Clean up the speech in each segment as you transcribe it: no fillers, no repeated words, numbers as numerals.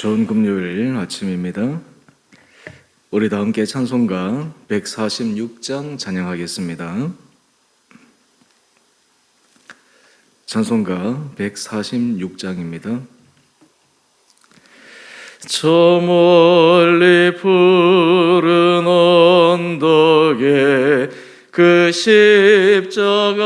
좋은 금요일 아침입니다. 우리 다 함께 찬송가 146장 찬양하겠습니다. 찬송가 146장입니다. 저 멀리 푸른 언덕에 그 십자가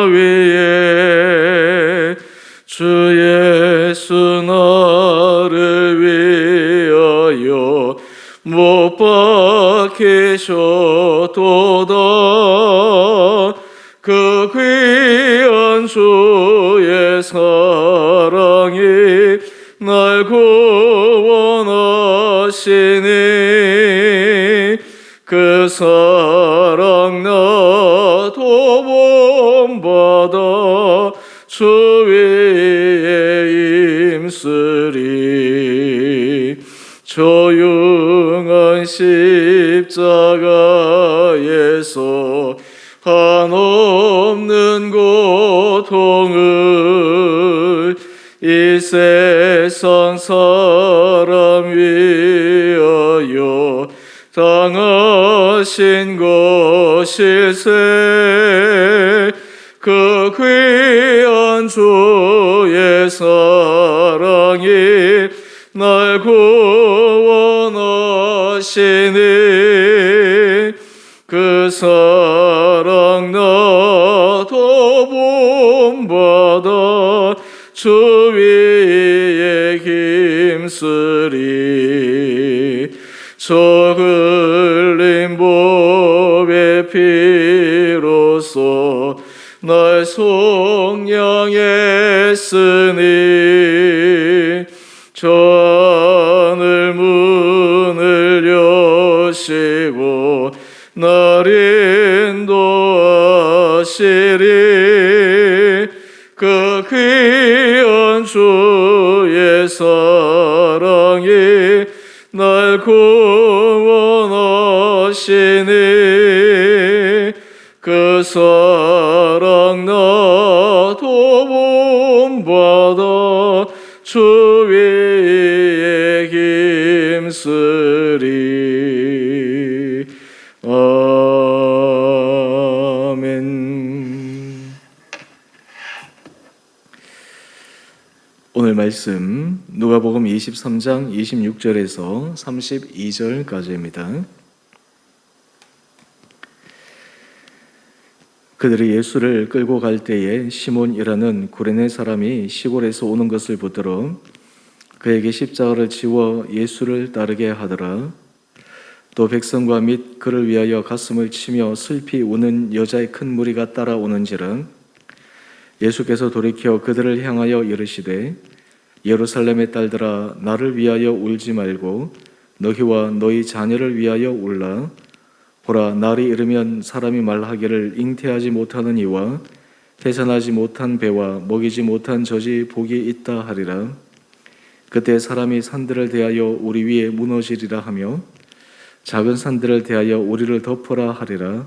위에 주 예수 나를 위하여 못 박히셨도다. 그 귀한 주의 사랑이 날 구원하시니 그 사랑 나도 본받아 주 위에 힘쓰리. 조용한 십자가에서 한없는 고통을 이 세상 사람 위하여 당하신 것일세. 그 귀한 주의 사랑이 날 구원하시니 그 사랑 나도 본받아 주 위에 힘쓰리. 저 흘린 보배 피로써 날 속량했으니 저 하늘 문을 여시고 날 인도하시리. 그 귀한 주의 사랑이 날 구원하시니 그 사랑 나도 본받아 주 위에 힘쓰리. 아멘. 오늘 말씀 누가복음 23장 26절에서 32절까지입니다. 그들이 예수를 끌고 갈 때에 시몬이라는 구레네 사람이 시골에서 오는 것을 보더러 그에게 십자가를 지워 예수를 따르게 하더라. 또 백성과 및 그를 위하여 가슴을 치며 슬피 우는 여자의 큰 무리가 따라오는지라. 예수께서 돌이켜 그들을 향하여 이르시되 예루살렘의 딸들아, 나를 위하여 울지 말고 너희와 너희 자녀를 위하여 울라. 보라, 날이 이르면 사람이 말하기를 잉태하지 못하는 이와 해산하지 못한 배와 먹이지 못한 젖이 복이 있다 하리라. 그때 사람이 산들을 대하여 우리 위에 무너지리라 하며 작은 산들을 대하여 우리를 덮으라 하리라.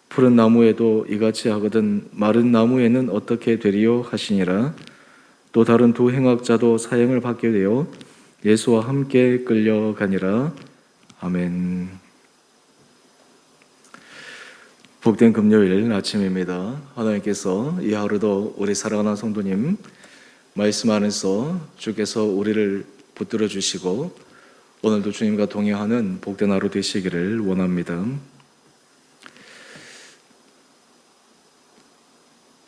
푸른 나무에도 이같이 하거든 마른 나무에는 어떻게 되리요 하시니라. 또 다른 두 행악자도 사형을 받게 되어 예수와 함께 끌려가니라. 아멘. 복된 금요일 아침입니다. 하나님께서 이 하루도 우리 사랑하는 성도님 말씀 안에서 주께서 우리를 붙들어 주시고 오늘도 주님과 동행하는 복된 하루 되시기를 원합니다.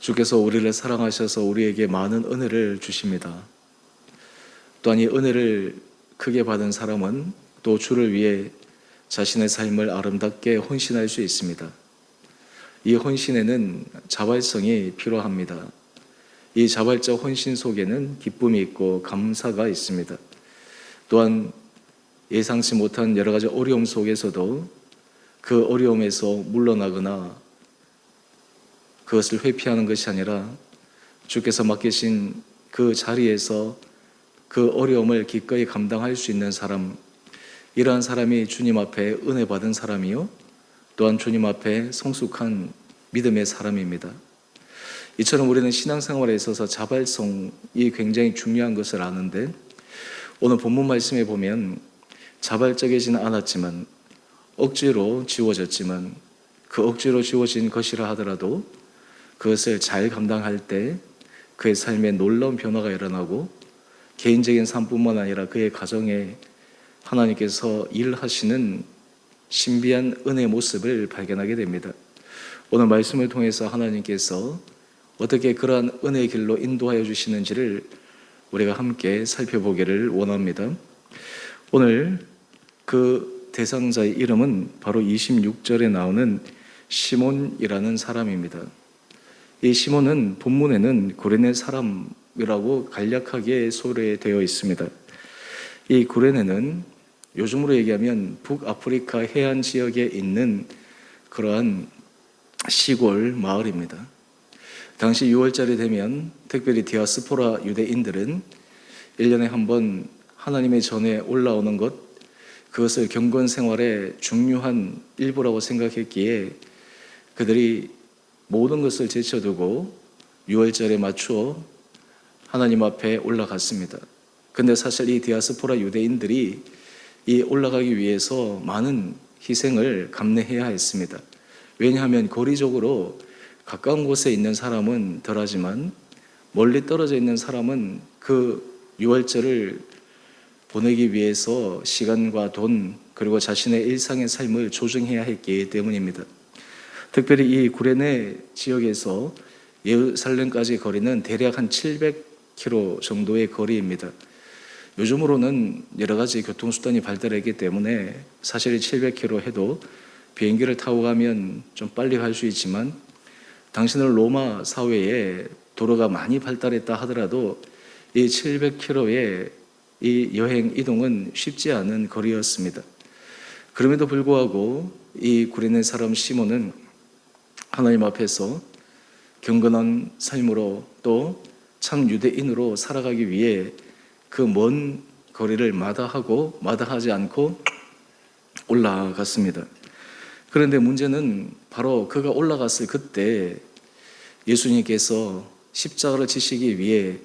주께서 우리를 사랑하셔서 우리에게 많은 은혜를 주십니다. 또한 이 은혜를 크게 받은 사람은 또 주를 위해 자신의 삶을 아름답게 헌신할 수 있습니다. 이 헌신에는 자발성이 필요합니다. 이 자발적 헌신 속에는 기쁨이 있고 감사가 있습니다. 또한 예상치 못한 여러 가지 어려움 속에서도 그 어려움에서 물러나거나 그것을 회피하는 것이 아니라 주께서 맡기신 그 자리에서 그 어려움을 기꺼이 감당할 수 있는 사람, 이러한 사람이 주님 앞에 은혜 받은 사람이요 또한 주님 앞에 성숙한 믿음의 사람입니다. 이처럼 우리는 신앙생활에 있어서 자발성이 굉장히 중요한 것을 아는데 오늘 본문 말씀에 보면 자발적이지는 않았지만 억지로 지워졌지만 그 억지로 지워진 것이라 하더라도 그것을 잘 감당할 때 그의 삶에 놀라운 변화가 일어나고 개인적인 삶뿐만 아니라 그의 가정에 하나님께서 일하시는 신비한 은혜의 모습을 발견하게 됩니다. 오늘 말씀을 통해서 하나님께서 어떻게 그러한 은혜의 길로 인도하여 주시는지를 우리가 함께 살펴보기를 원합니다. 오늘 그 대상자의 이름은 바로 26절에 나오는 시몬이라는 사람입니다. 이 시몬은 본문에는 구레네 사람이라고 간략하게 소개되어 있습니다. 이 구레네는 요즘으로 얘기하면 북아프리카 해안 지역에 있는 그러한 시골 마을입니다. 당시 6월달이 되면 특별히 디아스포라 유대인들은 1년에 한 번 하나님의 전에 올라오는 것, 그것을 경건 생활의 중요한 일부라고 생각했기에 그들이 모든 것을 제쳐두고 6월절에 맞추어 하나님 앞에 올라갔습니다. 근데 사실 이 디아스포라 유대인들이 이 올라가기 위해서 많은 희생을 감내해야 했습니다. 왜냐하면 거리적으로 가까운 곳에 있는 사람은 덜하지만 멀리 떨어져 있는 사람은 그 6월절을 보내기 위해서 시간과 돈 그리고 자신의 일상의 삶을 조정해야 했기 때문입니다. 특별히 이 구레네 지역에서 예루살렘까지 거리는 대략 한 700km 정도의 거리입니다. 요즘으로는 여러 가지 교통수단이 발달했기 때문에 사실 700km 해도 비행기를 타고 가면 좀 빨리 갈 수 있지만 당시는 로마 사회에 도로가 많이 발달했다 하더라도 이 700km의 이 여행 이동은 쉽지 않은 거리였습니다. 그럼에도 불구하고 이 구레네 사람 시몬은 하나님 앞에서 경건한 삶으로 또 참 유대인으로 살아가기 위해 그 먼 거리를 마다하지 않고 올라갔습니다. 그런데 문제는 바로 그가 올라갔을 그때 예수님께서 십자가를 지시기 위해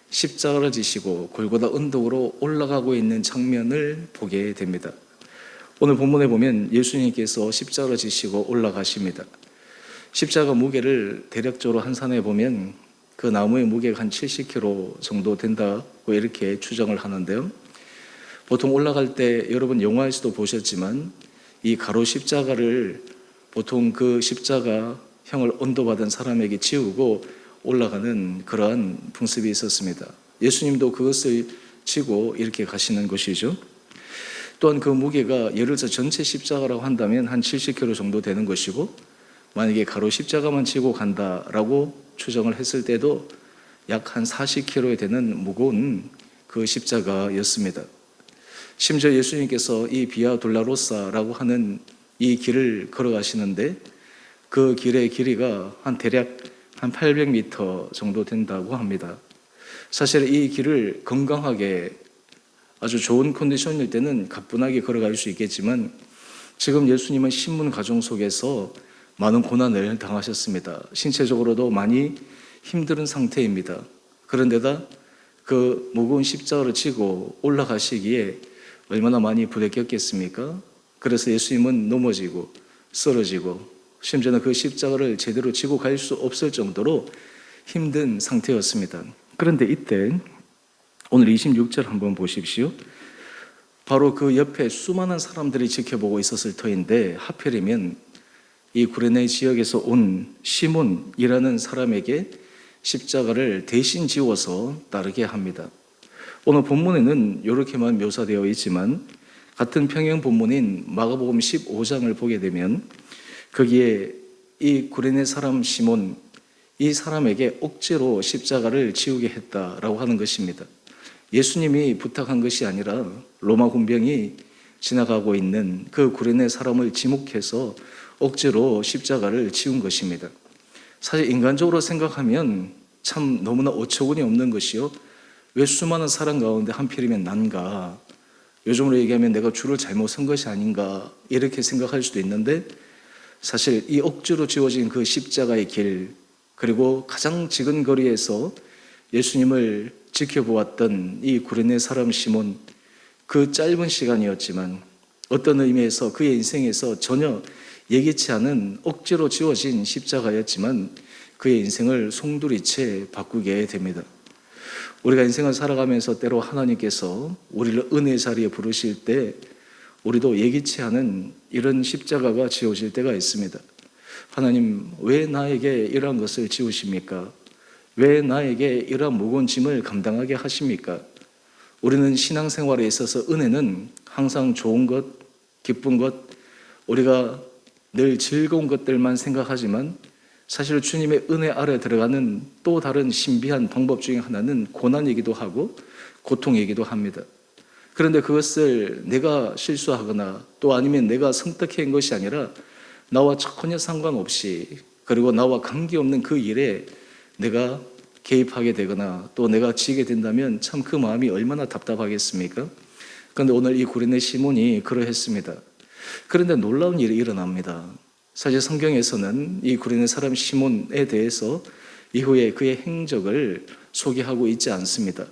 십자가를 지시고 골고다 언덕으로 올라가고 있는 장면을 보게 됩니다. 오늘 본문에 보면 예수님께서 십자가를 지시고 올라가십니다. 십자가 무게를 대략적으로 환산해 보면 그 나무의 무게가 한 70kg 정도 된다고 이렇게 추정을 하는데요. 보통 올라갈 때 여러분 영화에서도 보셨지만 이 가로 십자가를 보통 그 십자가형을 언도받은 사람에게 지우고 올라가는 그러한 풍습이 있었습니다. 예수님도 그것을 지고 이렇게 가시는 것이죠. 또한 그 무게가 예를 들어 전체 십자가라고 한다면 한 70kg 정도 되는 것이고 만약에 가로 십자가만 지고 간다라고 추정을 했을 때도 약 한 40kg에 되는 무거운 그 십자가였습니다. 심지어 예수님께서 이 비아 돌라로사라고 하는 이 길을 걸어가시는데 그 길의 길이가 대략 한 800m 정도 된다고 합니다. 사실 이 길을 건강하게 아주 좋은 컨디션일 때는 가뿐하게 걸어갈 수 있겠지만 지금 예수님은 신문 가정 속에서 많은 고난을 당하셨습니다. 신체적으로도 많이 힘든 상태입니다. 그런데다 그 무거운 십자가를 지고 올라가시기에 얼마나 많이 부대꼈겠습니까? 그래서 예수님은 넘어지고 쓰러지고 심지어는 그 십자가를 제대로 지고 갈 수 없을 정도로 힘든 상태였습니다. 그런데 이때 오늘 26절 한번 보십시오. 바로 그 옆에 수많은 사람들이 지켜보고 있었을 터인데 하필이면 이 구레네 지역에서 온 시몬이라는 사람에게 십자가를 대신 지워서 따르게 합니다. 오늘 본문에는 이렇게만 묘사되어 있지만 같은 평행 본문인 마가복음 15장을 보게 되면 거기에 이 구레네 사람 시몬, 이 사람에게 억지로 십자가를 지우게 했다라고 하는 것입니다. 예수님이 부탁한 것이 아니라 로마 군병이 지나가고 있는 그 구레네 사람을 지목해서 억지로 십자가를 지운 것입니다. 사실 인간적으로 생각하면 참 너무나 어처구니 없는 것이요. 왜 수많은 사람 가운데 하필이면 난가? 요즘으로 얘기하면 내가 줄을 잘못 선 것이 아닌가? 이렇게 생각할 수도 있는데 사실 이 억지로 지워진 그 십자가의 길 그리고 가장 지근 거리에서 예수님을 지켜보았던 이 구레네 사람 시몬, 그 짧은 시간이었지만 어떤 의미에서 그의 인생에서 전혀 예기치 않은 억지로 지어진 십자가였지만 그의 인생을 송두리째 바꾸게 됩니다. 우리가 인생을 살아가면서 때로 하나님께서 우리를 은혜 자리에 부르실 때 우리도 예기치 않은 이런 십자가가 지어질 때가 있습니다. 하나님, 왜 나에게 이러한 것을 지우십니까? 왜 나에게 이러한 무거운 짐을 감당하게 하십니까? 우리는 신앙생활에 있어서 은혜는 항상 좋은 것, 기쁜 것, 우리가 늘 즐거운 것들만 생각하지만 사실 주님의 은혜 아래 들어가는 또 다른 신비한 방법 중에 하나는 고난이기도 하고 고통이기도 합니다. 그런데 그것을 내가 실수하거나 또 아니면 내가 선택한 것이 아니라 나와 전혀 상관없이 그리고 나와 관계없는 그 일에 내가 개입하게 되거나 또 내가 지게 된다면 참 그 마음이 얼마나 답답하겠습니까? 그런데 오늘 이 구레네 시몬이 그러했습니다. 그런데 놀라운 일이 일어납니다. 사실 성경에서는 이 구레네 사람 시몬에 대해서 이후에 그의 행적을 소개하고 있지 않습니다.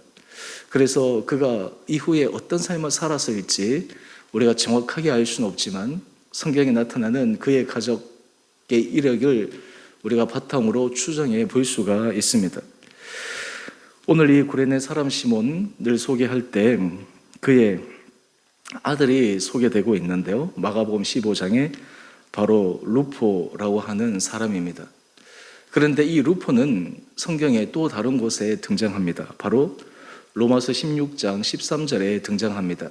그래서 그가 이후에 어떤 삶을 살았을지 우리가 정확하게 알 수는 없지만 성경에 나타나는 그의 가족의 이력을 우리가 바탕으로 추정해 볼 수가 있습니다. 오늘 이 구레네 사람 시몬을 소개할 때 그의 아들이 소개되고 있는데요. 마가복음 15장에 바로 루포라고 하는 사람입니다. 그런데 이 루포는 성경의 또 다른 곳에 등장합니다. 바로 로마서 16장 13절에 등장합니다.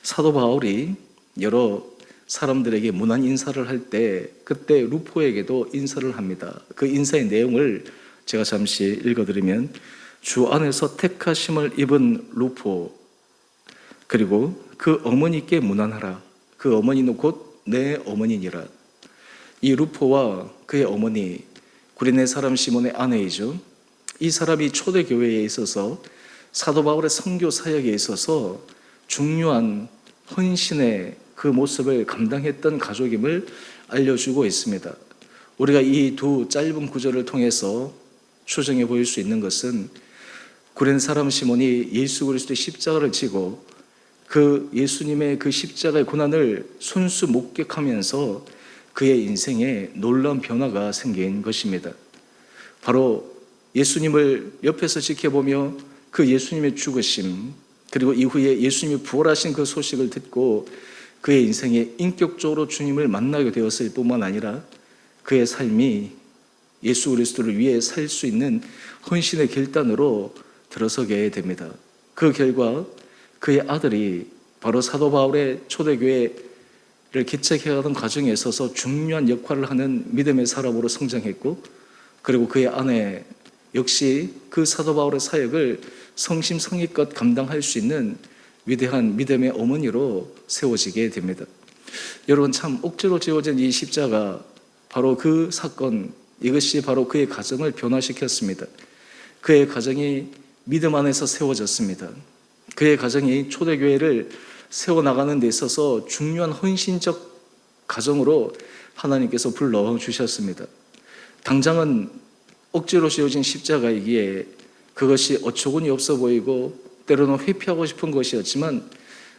사도 바울이 여러 사람들에게 문안 인사를 할 때 그때 루포에게도 인사를 합니다. 그 인사의 내용을 제가 잠시 읽어드리면 주 안에서 택하심을 입은 루포 그리고 그 어머니께 문안하라. 그 어머니는 곧 내 어머니니라. 이 루포와 그의 어머니 구레네 사람 시몬의 아내이죠. 이 사람이 초대교회에 있어서 사도 바울의 선교 사역에 있어서 중요한 헌신의 그 모습을 감당했던 가족임을 알려주고 있습니다. 우리가 이 두 짧은 구절을 통해서 추정해 보일 수 있는 것은 구레네 사람 시몬이 예수 그리스도의 십자가를 지고 그 예수님의 그 십자가의 고난을 손수 목격하면서 그의 인생에 놀라운 변화가 생긴 것입니다. 바로 예수님을 옆에서 지켜보며 그 예수님의 죽으심 그리고 이후에 예수님이 부활하신 그 소식을 듣고 그의 인생에 인격적으로 주님을 만나게 되었을 뿐만 아니라 그의 삶이 예수 그리스도를 위해 살 수 있는 헌신의 결단으로 들어서게 됩니다. 그 결과 그의 아들이 바로 사도 바울의 초대교회를 개척해가던 과정에 있어서 중요한 역할을 하는 믿음의 사람으로 성장했고 그리고 그의 아내 역시 그 사도 바울의 사역을 성심성의껏 감당할 수 있는 위대한 믿음의 어머니로 세워지게 됩니다. 여러분 참 억지로 지어진 이 십자가 바로 그 사건 이것이 바로 그의 가정을 변화시켰습니다. 그의 가정이 믿음 안에서 세워졌습니다. 그의 가정이 초대교회를 세워나가는 데 있어서 중요한 헌신적 가정으로 하나님께서 불러주셨습니다. 당장은 억지로 지어진 십자가이기에 그것이 어처구니 없어 보이고 때로는 회피하고 싶은 것이었지만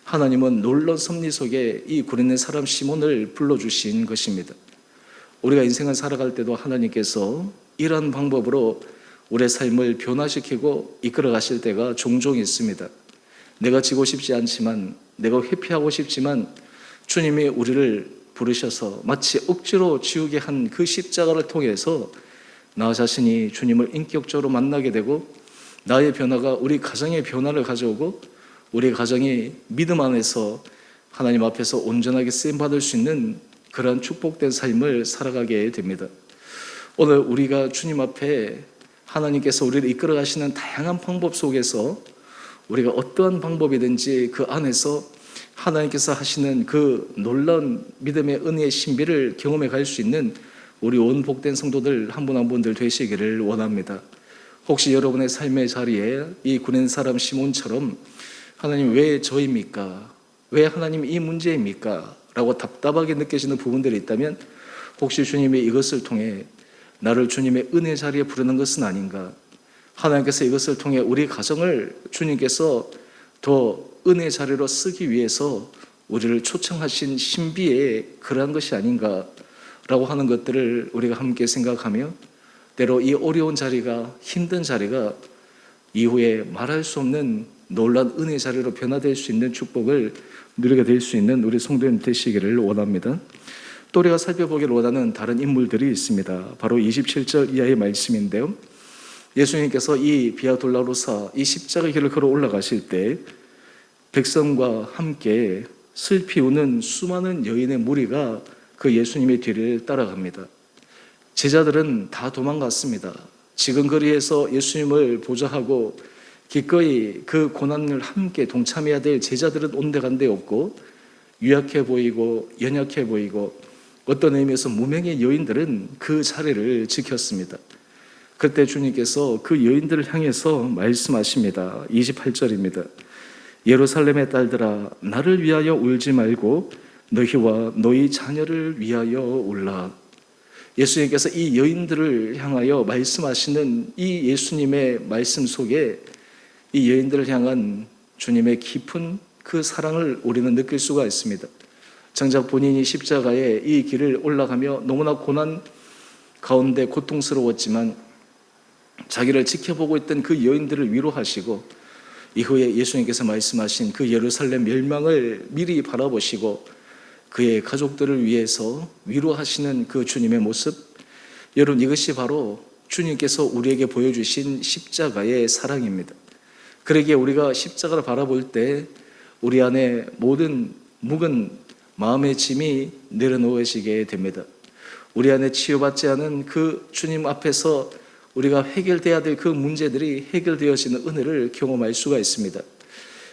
하나님은 놀라운 섭리 속에 이 구레네 사람 시몬을 불러주신 것입니다. 우리가 인생을 살아갈 때도 하나님께서 이러한 방법으로 우리의 삶을 변화시키고 이끌어 가실 때가 종종 있습니다. 내가 지고 싶지 않지만 내가 회피하고 싶지만 주님이 우리를 부르셔서 마치 억지로 지우게 한 그 십자가를 통해서 나 자신이 주님을 인격적으로 만나게 되고 나의 변화가 우리 가정의 변화를 가져오고 우리 가정이 믿음 안에서 하나님 앞에서 온전하게 쓰임받을 수 있는 그런 축복된 삶을 살아가게 됩니다. 오늘 우리가 주님 앞에 하나님께서 우리를 이끌어 가시는 다양한 방법 속에서 우리가 어떠한 방법이든지 그 안에서 하나님께서 하시는 그 놀라운 믿음의 은혜의 신비를 경험해 갈 수 있는 우리 온 복된 성도들 한 분 한 분들 되시기를 원합니다. 혹시 여러분의 삶의 자리에 이 구레네 사람 시몬처럼 하나님 왜 저입니까? 왜 하나님 이 문제입니까? 라고 답답하게 느껴지는 부분들이 있다면 혹시 주님이 이것을 통해 나를 주님의 은혜 자리에 부르는 것은 아닌가? 하나님께서 이것을 통해 우리 가정을 주님께서 더 은혜 자리로 쓰기 위해서 우리를 초청하신 신비의 그러한 것이 아닌가라고 하는 것들을 우리가 함께 생각하며, 때로 이 어려운 자리가, 힘든 자리가 이후에 말할 수 없는 놀라운 은혜 자리로 변화될 수 있는 축복을 누리게 될 수 있는 우리 성도님 되시기를 원합니다. 또 우리가 살펴보기를 원하는 다른 인물들이 있습니다. 바로 27절 이하의 말씀인데요, 예수님께서 이 비아돌라로사, 이 십자가 길을 걸어 올라가실 때 백성과 함께 슬피 우는 수많은 여인의 무리가 그 예수님의 뒤를 따라갑니다. 제자들은 다 도망갔습니다. 지금 거리에서 예수님을 보좌하고 기꺼이 그 고난을 함께 동참해야 될 제자들은 온데간데 없고, 유약해 보이고 연약해 보이고 어떤 의미에서 무명의 여인들은 그 자리를 지켰습니다. 그때 주님께서 그 여인들을 향해서 말씀하십니다. 28절입니다. 예루살렘의 딸들아, 나를 위하여 울지 말고 너희와 너희 자녀를 위하여 울라. 예수님께서 이 여인들을 향하여 말씀하시는 이 예수님의 말씀 속에 이 여인들을 향한 주님의 깊은 그 사랑을 우리는 느낄 수가 있습니다. 정작 본인이 십자가의 이 길을 올라가며 너무나 고난 가운데 고통스러웠지만 자기를 지켜보고 있던 그 여인들을 위로하시고, 이후에 예수님께서 말씀하신 그 예루살렘 멸망을 미리 바라보시고 그의 가족들을 위해서 위로하시는 그 주님의 모습, 여러분, 이것이 바로 주님께서 우리에게 보여주신 십자가의 사랑입니다. 그러기에 우리가 십자가를 바라볼 때 우리 안에 모든 묵은 마음의 짐이 내려놓으시게 됩니다. 우리 안에 치유받지 않은 그 주님 앞에서 우리가 해결돼야 될 그 문제들이 해결되어지는 은혜를 경험할 수가 있습니다.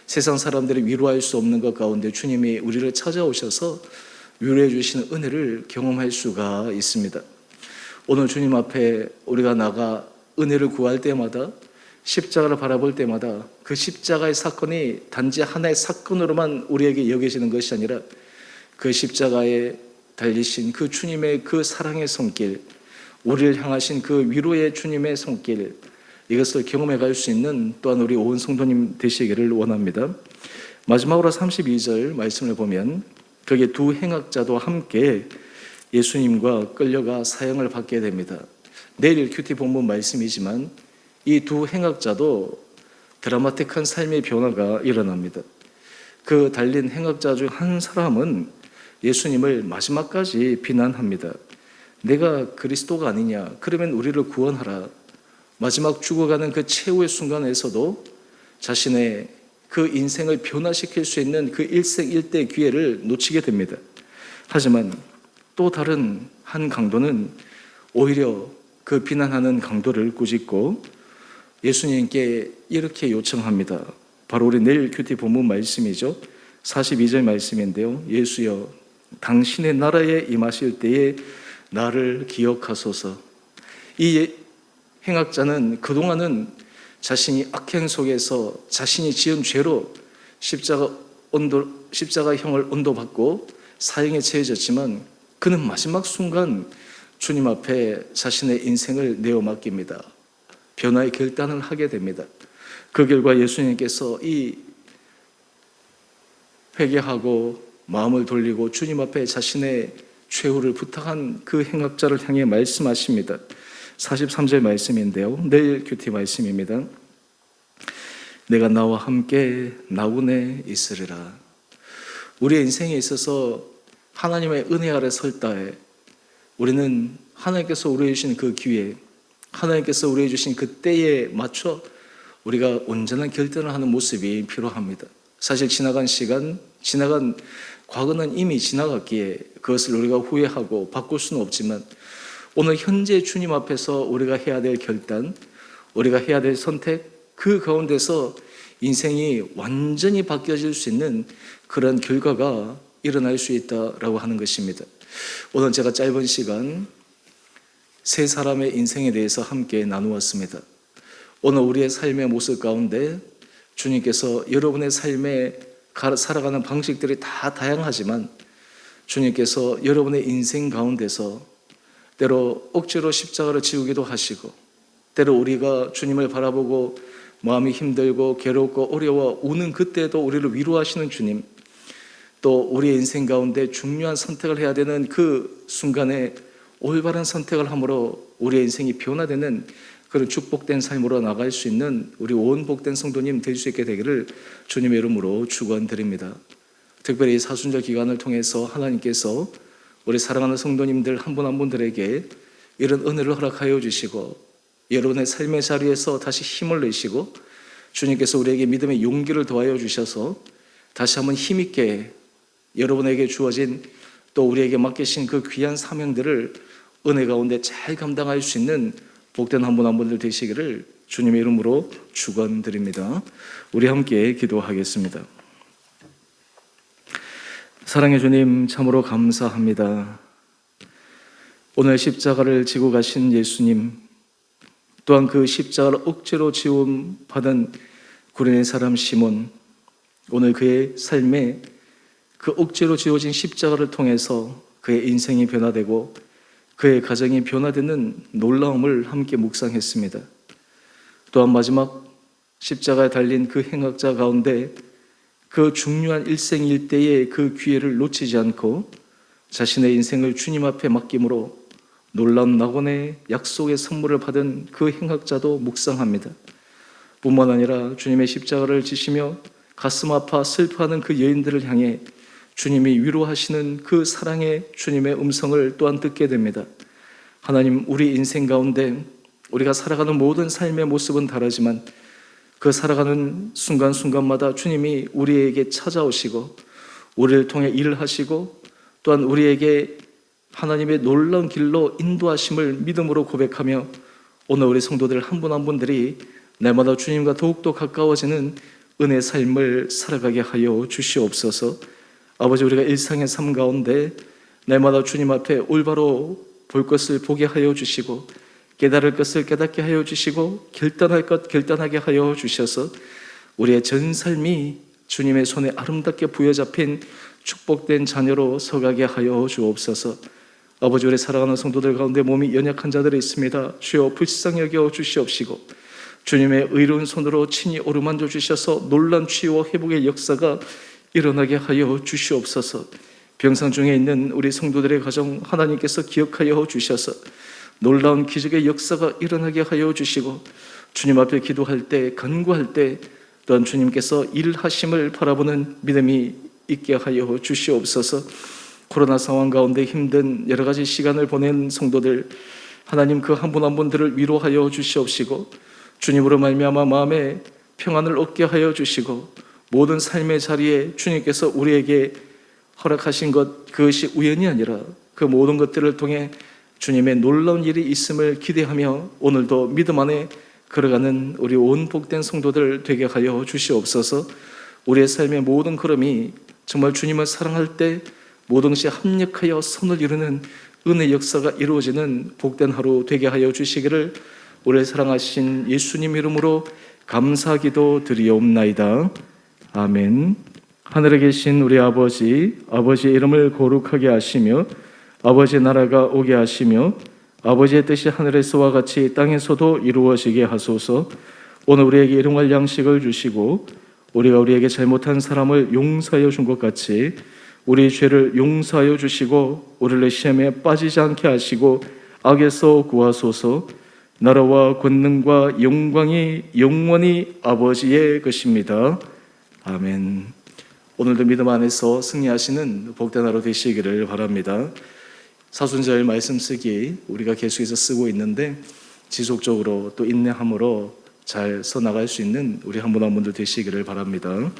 세상 사람들이 위로할 수 없는 것 가운데 주님이 우리를 찾아오셔서 위로해 주시는 은혜를 경험할 수가 있습니다. 오늘 주님 앞에 우리가 나가 은혜를 구할 때마다, 십자가를 바라볼 때마다 그 십자가의 사건이 단지 하나의 사건으로만 우리에게 여겨지는 것이 아니라 그 십자가에 달리신 그 주님의 그 사랑의 손길, 우리를 향하신 그 위로의 주님의 손길, 이것을 경험해 갈 수 있는 또한 우리 온 성도님 되시기를 원합니다. 마지막으로 32절 말씀을 보면 거기에 두 행악자도 함께 예수님과 끌려가 사형을 받게 됩니다. 내일 큐티 본문 말씀이지만 이 두 행악자도 드라마틱한 삶의 변화가 일어납니다. 그 달린 행악자 중 한 사람은 예수님을 마지막까지 비난합니다. 내가 그리스도가 아니냐? 그러면 우리를 구원하라. 마지막 죽어가는 그 최후의 순간에서도 자신의 그 인생을 변화시킬 수 있는 그 일생일대 기회를 놓치게 됩니다. 하지만 또 다른 한 강도는 오히려 그 비난하는 강도를 꾸짖고 예수님께 이렇게 요청합니다. 바로 우리 내일 큐티 본문 말씀이죠. 42절 말씀인데요. 예수여, 당신의 나라에 임하실 때에 나를 기억하소서. 이 행악자는 그동안은 자신이 악행 속에서 자신이 지은 죄로 십자가형을 언도받고 사형에 처해졌지만 그는 마지막 순간 주님 앞에 자신의 인생을 내어 맡깁니다. 변화의 결단을 하게 됩니다. 그 결과 예수님께서 이 회개하고 마음을 돌리고 주님 앞에 자신의 최후를 부탁한 그 행악자를 향해 말씀하십니다. 43절 말씀인데요. 내일 큐티 말씀입니다. 내가 나와 함께 나군에 있으리라. 우리의 인생에 있어서 하나님의 은혜 아래 설 때에 우리는 하나님께서 우리에게 주신 그 기회, 하나님께서 우리에게 주신 그 때에 맞춰 우리가 온전한 결단을 하는 모습이 필요합니다. 사실 지나간 시간, 지나간 과거는 이미 지나갔기에 그것을 우리가 후회하고 바꿀 수는 없지만 오늘 현재 주님 앞에서 우리가 해야 될 결단, 우리가 해야 될 선택, 그 가운데서 인생이 완전히 바뀌어질 수 있는 그런 결과가 일어날 수 있다라고 하는 것입니다. 오늘 제가 짧은 시간 세 사람의 인생에 대해서 함께 나누었습니다. 오늘 우리의 삶의 모습 가운데 주님께서 여러분의 삶에 살아가는 방식들이 다 다양하지만 주님께서 여러분의 인생 가운데서 때로 억지로 십자가를 지우기도 하시고 때로 우리가 주님을 바라보고 마음이 힘들고 괴롭고 어려워 우는 그때도 우리를 위로하시는 주님, 또 우리의 인생 가운데 중요한 선택을 해야 되는 그 순간에 올바른 선택을 함으로 우리의 인생이 변화되는 그런 축복된 삶으로 나갈 수 있는 우리 온 복된 성도님 될 수 있게 되기를 주님의 이름으로 축원드립니다. 특별히 이 사순절 기간을 통해서 하나님께서 우리 사랑하는 성도님들 한 분 한 분들에게 이런 은혜를 허락하여 주시고 여러분의 삶의 자리에서 다시 힘을 내시고 주님께서 우리에게 믿음의 용기를 더하여 주셔서 다시 한번 힘있게 여러분에게 주어진 또 우리에게 맡기신 그 귀한 사명들을 은혜 가운데 잘 감당할 수 있는 복된 한 분 한 분들 되시기를 주님의 이름으로 축원드립니다. 우리 함께 기도하겠습니다. 사랑의 주님, 참으로 감사합니다. 오늘 십자가를 지고 가신 예수님, 또한 그 십자가를 억지로 지움 받은 구레네 사람 시몬, 오늘 그의 삶에 그 억지로 지어진 십자가를 통해서 그의 인생이 변화되고 그의 가정이 변화되는 놀라움을 함께 묵상했습니다. 또한 마지막 십자가에 달린 그 행악자 가운데 그 중요한 일생일대의 그 기회를 놓치지 않고 자신의 인생을 주님 앞에 맡김으로 놀라운 낙원의 약속의 선물을 받은 그 행악자도 묵상합니다. 뿐만 아니라 주님의 십자가를 지시며 가슴 아파 슬퍼하는 그 여인들을 향해 주님이 위로하시는 그 사랑의 주님의 음성을 또한 듣게 됩니다. 하나님, 우리 인생 가운데 우리가 살아가는 모든 삶의 모습은 다르지만 그 살아가는 순간순간마다 주님이 우리에게 찾아오시고 우리를 통해 일을 하시고 또한 우리에게 하나님의 놀라운 길로 인도하심을 믿음으로 고백하며 오늘 우리 성도들 한 분 한 분들이 날마다 주님과 더욱더 가까워지는 은혜의 삶을 살아가게 하여 주시옵소서. 아버지, 우리가 일상의 삶 가운데 날마다 주님 앞에 올바로 볼 것을 보게 하여 주시고 깨달을 것을 깨닫게 하여 주시고 결단할 것 결단하게 하여 주셔서 우리의 전 삶이 주님의 손에 아름답게 부여잡힌 축복된 자녀로 서가게 하여 주옵소서. 아버지, 우리 사랑하는 성도들 가운데 몸이 연약한 자들이 있습니다. 주여 불쌍히 여겨 주시옵시고 주님의 의로운 손으로 친히 어루만져 주셔서 놀란 치유와 회복의 역사가 일어나게 하여 주시옵소서. 병상 중에 있는 우리 성도들의 가정 하나님께서 기억하여 주셔서 놀라운 기적의 역사가 일어나게 하여 주시고 주님 앞에 기도할 때 간구할 때 또한 주님께서 일하심을 바라보는 믿음이 있게 하여 주시옵소서. 코로나 상황 가운데 힘든 여러 가지 시간을 보낸 성도들 하나님, 그 한 분 한 분들을 위로하여 주시옵시고 주님으로 말미암아 마음에 평안을 얻게 하여 주시고 모든 삶의 자리에 주님께서 우리에게 허락하신 것, 그것이 우연이 아니라 그 모든 것들을 통해 주님의 놀라운 일이 있음을 기대하며 오늘도 믿음 안에 걸어가는 우리 온 복된 성도들 되게 하여 주시옵소서. 우리의 삶의 모든 걸음이 정말 주님을 사랑할 때 모든 것이 합력하여 선을 이루는 은혜 역사가 이루어지는 복된 하루 되게 하여 주시기를 우리를 사랑하신 예수님 이름으로 감사기도 드리옵나이다. 아멘. 하늘에 계신 우리 아버지, 아버지의 이름을 거룩하게 하시며 아버지의 나라가 오게 하시며 아버지의 뜻이 하늘에서와 같이 땅에서도 이루어지게 하소서. 오늘 우리에게 일용할 양식을 주시고 우리가 우리에게 잘못한 사람을 용서하여 준 것 같이 우리 죄를 용서하여 주시고 우리를 시험에 빠지지 않게 하시고 악에서 구하소서. 나라와 권능과 영광이 영원히 아버지의 것입니다. 아멘. 오늘도 믿음 안에서 승리하시는 복된 하루 되시기를 바랍니다. 사순절 말씀 쓰기 우리가 계속해서 쓰고 있는데 지속적으로 또 인내함으로 잘 써나갈 수 있는 우리 한 분 한 분들 되시기를 바랍니다.